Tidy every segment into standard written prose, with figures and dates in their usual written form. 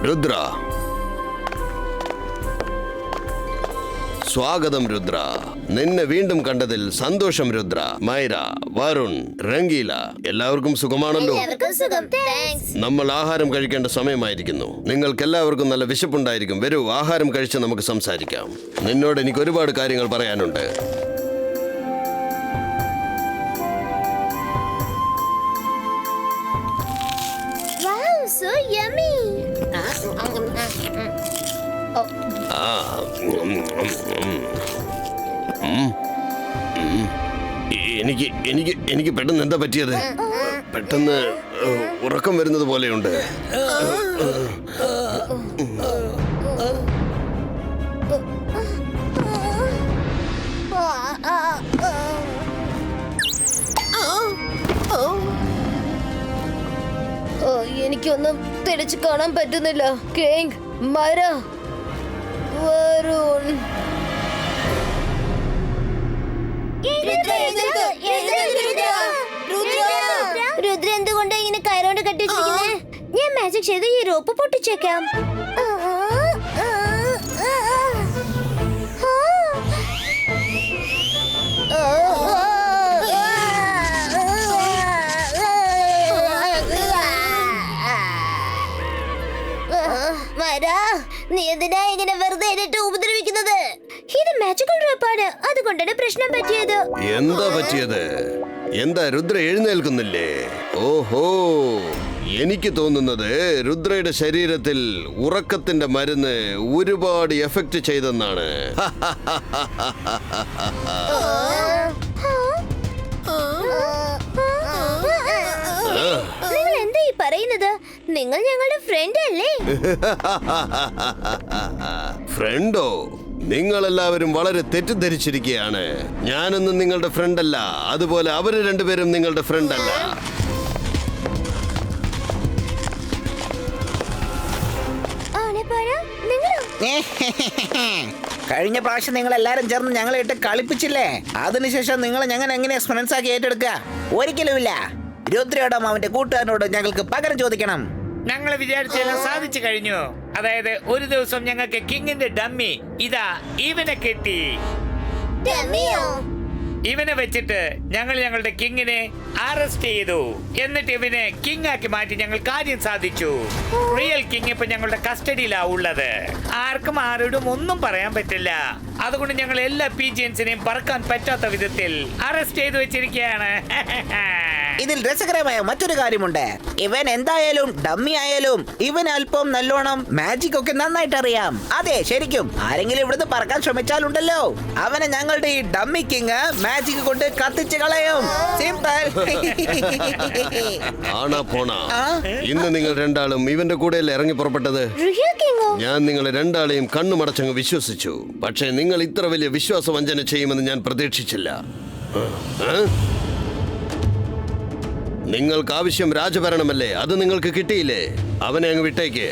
രുദ്ര, സ്വാഗതം രുദ്ര. നിന്നെ വീണ്ടും കണ്ടതിൽ സന്തോഷം രുദ്ര. മൈര, വരുൺ, രംഗീല, എല്ലാവർക്കും സുഖമാണല്ലോ? നമ്മൾ ആഹാരം കഴിക്കേണ്ട സമയമായിരിക്കുന്നു. നിങ്ങൾക്ക് എല്ലാവർക്കും നല്ല വിശപ്പുണ്ടായിരിക്കും. വരൂ, ആഹാരം കഴിച്ച് നമുക്ക് സംസാരിക്കാം. നിന്നോട് എനിക്ക് ഒരുപാട് കാര്യങ്ങൾ പറയാനുണ്ട്. എനിക്ക് പെട്ടെന്ന് എന്താ പറ്റിയത്? പെട്ടെന്ന് ഉറക്കം വരുന്നത് പോലെയുണ്ട്. എനിക്കൊന്നും തിരിച്ചു കാണാൻ പറ്റുന്നില്ല. കിങ്, മൈര, വരുൺ. രുദ്ര എന്തുകൊണ്ട് ഇങ്ങനെ കയറോണ്ട് കെട്ടിച്ചിരിക്കുന്നേ? ഞാൻ മാജിക് ചെയ്ത് ഈ റോപ്പ് പൊട്ടിച്ചേക്കാം. നീ എന്തിനാ ഇങ്ങനെ വെറുതെ ഉപദ്രവിക്കുന്നത്? ഇത് മാജിക്കൽ റോപ്പാണ്, അതുകൊണ്ടാണ് പ്രശ്നം പറ്റിയത്. എന്താ പറ്റിയത്? എന്താ രുദ്ര എഴുന്നേൽക്കുന്നില്ലേ? ഓഹോ, എനിക്ക് തോന്നുന്നത് രുദ്രയുടെ ശരീരത്തിൽ ഉറക്കത്തിന്റെ മരുന്ന് ഒരുപാട് എഫക്ട് ചെയ്തെന്നാണ്. നിങ്ങൾ എന്താ ഈ പറയുന്നത്? നിങ്ങൾ ഞങ്ങളുടെ ഫ്രണ്ട് അല്ലേ? ഫ്രണ്ടോ? നിങ്ങളെല്ലാവരും വളരെ തെറ്റിദ്ധരിച്ചിരിക്കുകയാണ്. ഞാനൊന്നും നിങ്ങളുടെ ഫ്രണ്ട് അല്ല, അതുപോലെ അവര് രണ്ടുപേരും നിങ്ങളുടെ ഫ്രണ്ട് അല്ല. കഴിഞ്ഞ പ്രാവശ്യം നിങ്ങൾ എല്ലാരും ചേർന്ന് ഞങ്ങളെ ഇട്ട് കളിപ്പിച്ചില്ലേ? അതിനുശേഷം നിങ്ങൾ ഞങ്ങൾ എങ്ങനെ ഫ്രണ്ട്സ് ആക്കി ഏറ്റെടുക്കുക? ഒരിക്കലുമില്ല. രുദ്രയോടും അവന്റെ കൂട്ടുകാരനോടും ഞങ്ങൾക്ക് പകരം ചോദിക്കണം. ഞങ്ങൾ വിചാരിച്ചെല്ലാം സാധിച്ചു കഴിഞ്ഞു. അതായത് ഒരു ദിവസം ഞങ്ങൾക്ക് കിങ്ങിന്റെ ഡമ്മി ഇതാ ഇവനെ കിട്ടി. ഇവനെ വെച്ചിട്ട് ഞങ്ങൾ ഞങ്ങളുടെ കിങ്ങിനെ അറസ്റ്റ് ചെയ്തു. എന്നിട്ട് ഇവനെ കിങ് ആക്കി മാറ്റി ഞങ്ങൾ കാര്യം സാധിച്ചു. റിയൽ കിങ് ഇപ്പൊ ഞങ്ങളുടെ കസ്റ്റഡിയിലാ ഉള്ളത്. ആർക്കും ആരോടും ഒന്നും പറയാൻ പറ്റില്ല. അതുകൊണ്ട് ഞങ്ങൾ എല്ലാ പീജിയൻസിനെയും പറക്കാൻ പറ്റാത്ത വിധത്തിൽ അറസ്റ്റ് ചെയ്തു വെച്ചിരിക്കുകയാണ്. ഇതിൽ രസകരമായ മറ്റൊരു കാര്യമുണ്ട്. ഇവൻ എന്തായാലും ഡമ്മി ആയാലും ഇവൻ അല്പം നല്ലോണം മാജിക് ഒക്കെ നന്നായിട്ട് അറിയാം. അതെ, ശരിക്കും ആരെങ്കിലും ഇവിടുന്ന് പറക്കാൻ ശ്രമിച്ചാലുണ്ടല്ലോ, അവനെ ഞങ്ങളുടെ ഈ ഡമ്മി കിങ് മാജിക് കൊണ്ട് കത്തിച്ച് കളയും. സിമ്പിൾ. ആണാ പോണാ, ഇന്ന് നിങ്ങൾ രണ്ടാളും ഇവന്റെ കൂടെയല്ലേ ഇറങ്ങി പുറപ്പെട്ടത്? ഞാൻ നിങ്ങളെ രണ്ടാളെയും കണ്ണുമടച്ചങ്ങ് വിശ്വസിച്ചു. പക്ഷേ നിങ്ങൾ ഇത്ര വലിയ വിശ്വാസവഞ്ചന ചെയ്യുമെന്ന് ഞാൻ പ്രതീക്ഷിച്ചില്ല. നിങ്ങൾക്ക് ആവശ്യം രാജഭരണമല്ലേ? അത് നിങ്ങൾക്ക് കിട്ടിയില്ലേ? അവനെ അങ്ങ് വിട്ടേക്ക്.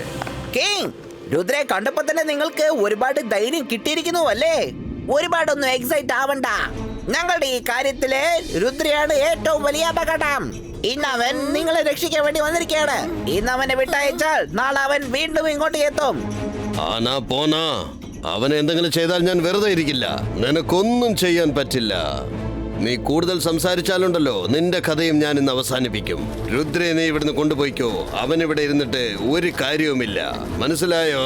കിങ്, രുദ്രയെ കണ്ടപ്പോ തന്നെ നിങ്ങൾക്ക് ഒരുപാട് ധൈര്യം കിട്ടിയിരിക്കുന്നു അല്ലേ? ഒരുപാടൊന്നും എക്സൈറ്റ് ആവണ്ട. ഞങ്ങളുടെ ഈ കാര്യത്തില് രുദ്രയാണ് ഏറ്റവും വലിയ അപകടം. ഇന്ന് അവൻ നിങ്ങളെ രക്ഷിക്കാൻ വേണ്ടി വന്നിരിക്കുകയാണ്. ഇന്ന് അവനെ വിട്ടയച്ചാൽ നാളെ അവൻ വീണ്ടും ഇങ്ങോട്ട് എത്തും. ആനാ പോനാ, അവനെ എന്തെങ്കിലും ചെയ്താൽ ഞാൻ വെറുതെ ഇരിക്കില്ല. നിനക്കൊന്നും ചെയ്യാൻ പറ്റില്ല. നീ കൂടുതൽ സംസാരിച്ചാലുണ്ടല്ലോ, നിന്റെ കഥയും ഞാൻ ഇന്ന് അവസാനിപ്പിക്കും. രുദ്രയെ നീ ഇവിടുന്ന് കൊണ്ടുപോയിക്കോ. അവൻ ഇവിടെ ഇരുന്നിട്ട് ഒരു കാര്യവുമില്ല. മനസ്സിലായോ?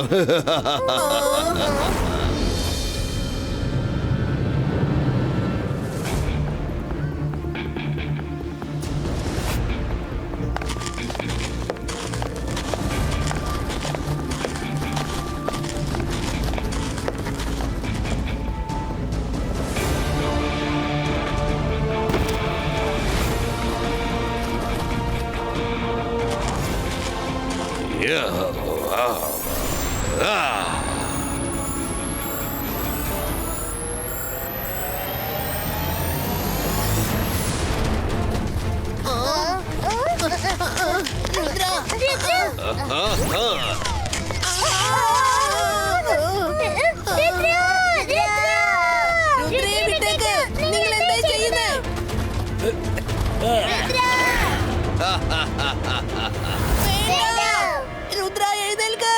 രുദ്ര എഴുന്നേൽക്ക്.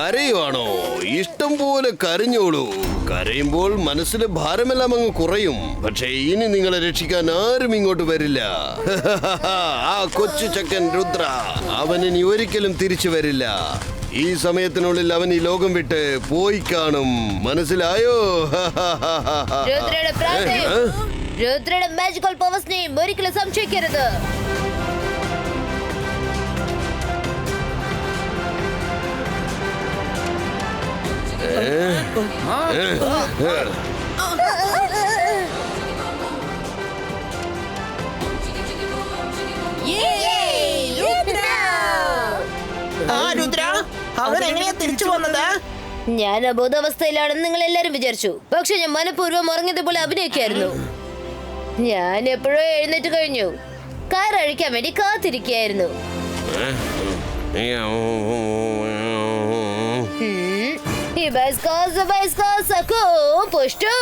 കരയുവാണോ? ഇഷ്ടം പോലെ കരഞ്ഞോളൂ. കരയുമ്പോൾ മനസ്സിലെ ഭാരമെല്ലാം അങ്ങ് കുറയും. പക്ഷേ ഇനി നിങ്ങളെ രക്ഷിക്കാൻ ആരും ഇങ്ങോട്ട് വരില്ല. ആ കൊച്ചു ചക്കൻ രുദ്ര, അവൻ ഇനി ഒരിക്കലും തിരിച്ചു വരില്ല. ഈ സമയത്തിനുള്ളിൽ അവൻ ഈ ലോകം വിട്ട് പോയി കാണും. മനസ്സിലായോ? രുദ്രയുടെ പ്രാർത്ഥനയും രുദ്രയുടെ മാജിക്കൽ പവേഴ്സിനെയും ഒരിക്കലും സംശയിക്കരുത്. രുദ്ര, അവൻ എങ്ങനെയാ തിരിച്ചു വന്നത്? ഞാൻ അബോധാവസ്ഥയിലാണെന്ന് നിങ്ങൾ എല്ലാരും വിചാരിച്ചു. പക്ഷെ ഞാൻ മനഃപൂർവ്വം ഉറങ്ങിയതുപോലെ അഭിനയിക്കായിരുന്നു. ഞാൻ എപ്പോഴോ എഴുന്നേറ്റ് കഴിഞ്ഞു. കാർ അഴിക്കാൻ വേണ്ടി കാത്തിരിക്കുകയായിരുന്നു. ഈ പുഷ്ടും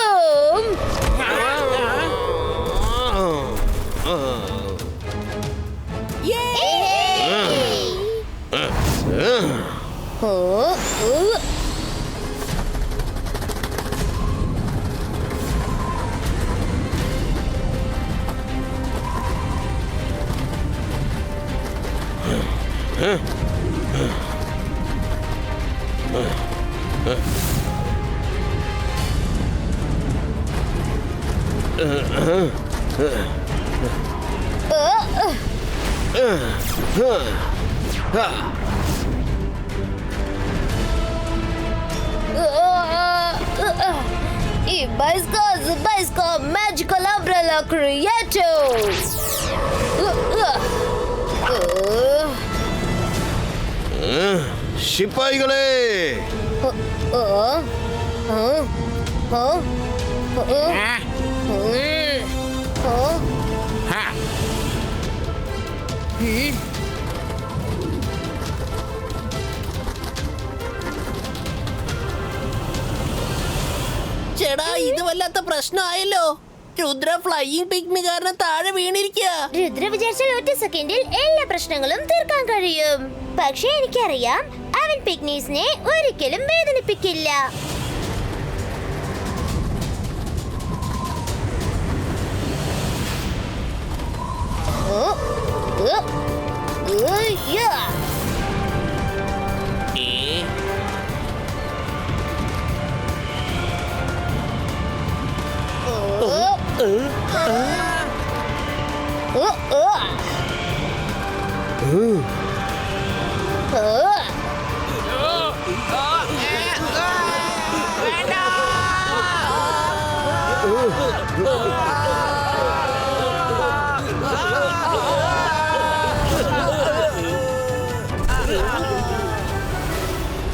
ഈ ബൈസ്കോ മാജിക്കൽ അംബ്രella ക്രിയേറ്റീവ്. ശിപ്പായികളെ, ചേടാ, ഇത് വല്ലാത്ത പ്രശ്നമായല്ലോ. രുദ്ര ഫ്ലൈയിങ് പിഗ്മി കാരണം താഴെ വീണിരിക്കുക. രുദ്ര വിചാരിച്ചാൽ ഒറ്റ സെക്കൻഡിൽ എല്ലാ പ്രശ്നങ്ങളും തീർക്കാൻ കഴിയും. പക്ഷേ എനിക്കറിയാം, അവൻ പിഗ്നീസിനെ ഒരിക്കലും വേദനിപ്പിക്കില്ല.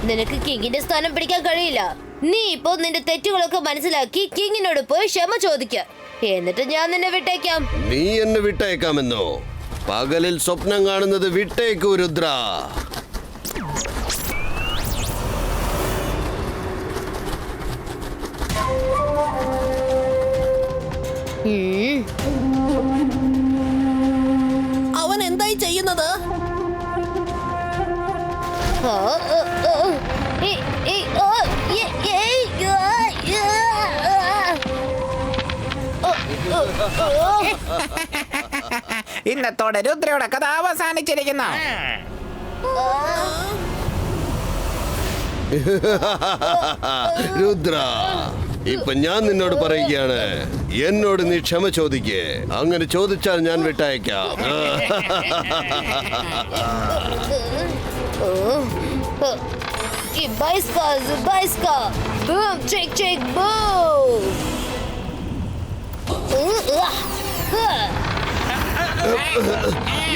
നിനക്ക് കിങ്ങിന്റെ സ്ഥാനം പിടിക്കാൻ കഴിയില്ല. നീ ഇപ്പോ നിന്റെ തെറ്റുകളൊക്കെ മനസ്സിലാക്കി കിങ്ങിനോട് പോയി ക്ഷമ ചോദിക്ക. എന്നിട്ട് ഞാൻ നിന്നെ വിട്ടേക്കാം. നീ എന്നെ വിട്ടേക്കാമെന്നോ? പകലിൽ സ്വപ്നം കാണുന്നത് വിട്ടേക്കൂ രുദ്ര. അവൻ എന്തായി ചെയ്യുന്നത്? ഇന്നത്തോടെ രുദ്രയുടെ കഥ അവസാനിച്ചിരിക്കുന്നു. രുദ്ര, ഇപ്പൊ ഞാൻ നിന്നോട് പറയുകയാണ്, എന്നോട് നീ ക്ഷമ ചോദിക്കേ. അങ്ങനെ ചോദിച്ചാൽ ഞാൻ വിട്ടയക്കാം.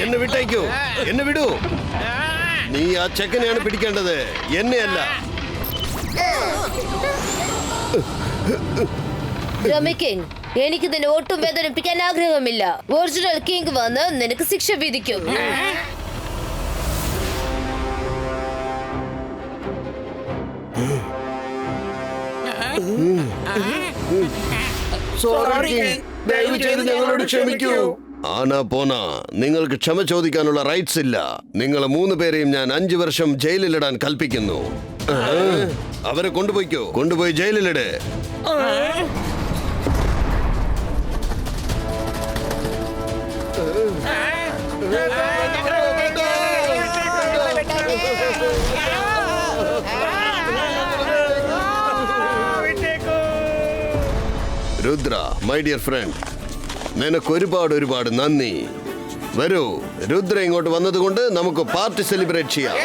എന്നെ വിട്ടയക്കൂ, എന്നെ വിടൂ. നീ ആ ചെക്കനെയാണ് പിടിക്കേണ്ടത്, എന്നെയല്ല. കിങ്, എനിക്ക് നിന്നെ ഒട്ടും വേദനിപ്പിക്കാൻ ആഗ്രഹമില്ല. ഒറിജിനൽ കിങ് വന്ന് നിനക്ക് ശിക്ഷ വിധിക്കും. ദയവ് ചെയ്ത് ഞങ്ങളോട് ക്ഷമിക്കൂ. ആനാ പോന, നിങ്ങൾക്ക് ക്ഷമ ചോദിക്കാനുള്ള റൈറ്റ്സ് ഇല്ല. നിങ്ങളെ 3 പേരെയും ഞാൻ 5 വർഷം ജയിലിലിടാൻ കൽപ്പിക്കുന്നു. അവരെ കൊണ്ടുപോയിക്കോ, കൊണ്ടുപോയി ജയിലിലിട്. രുദ്ര, മൈ ഡിയർ ഫ്രണ്ട്, നിനക്ക് ഒരുപാട് നന്ദി. വരൂ, രുദ്ര ഇങ്ങോട്ട് വന്നതുകൊണ്ട് നമുക്ക് പാർട്ടി സെലിബ്രേറ്റ് ചെയ്യാം.